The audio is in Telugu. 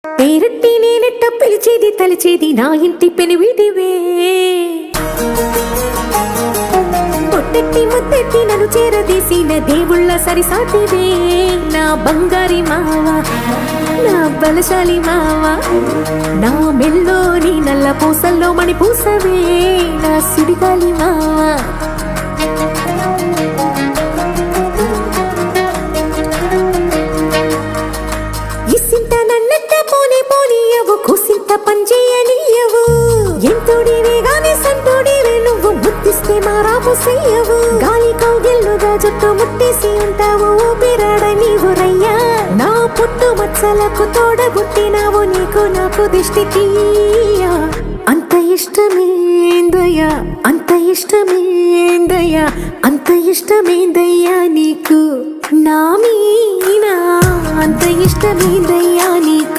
పేరట్టి నేనెట్ట పిలిచేది తలిచేది నా ఇంటి పెనివిటివే పొట్టెట్టి ముద్దెట్టి నన్ను చేరదీసిన దేవుళ్ళ సరిసాటివే నా బంగారి మావా నా బలశాలి మావా నా మెల్లోని నల్ల పూసల్లో మణి పూసవే నా సుడిగాలి మావా ఇసింత నన్నట్ట పోనే పోనీయవు కుసింత పంచేయనీయవు ఎంతోడివే గాని సంతోడివే నువ్వు ముద్దిస్తే మారాము చెయ్యవు గాలి కౌగిల్లుగా జుట్టు ముట్టేసి ఉంటావు ఊపిరాడ నీవు రయ్యా నా పుట్టు మచ్చలకు తోడబుట్టినావు నీకు నాకు దిష్టికి అంత ఇష్టమేందయ్యా అంత ఇష్టమేందయ్యా అంత ఇష్టమేందయ్యా నీకు నా మీనా అంత ఇష్టమేందయ్యా నీకు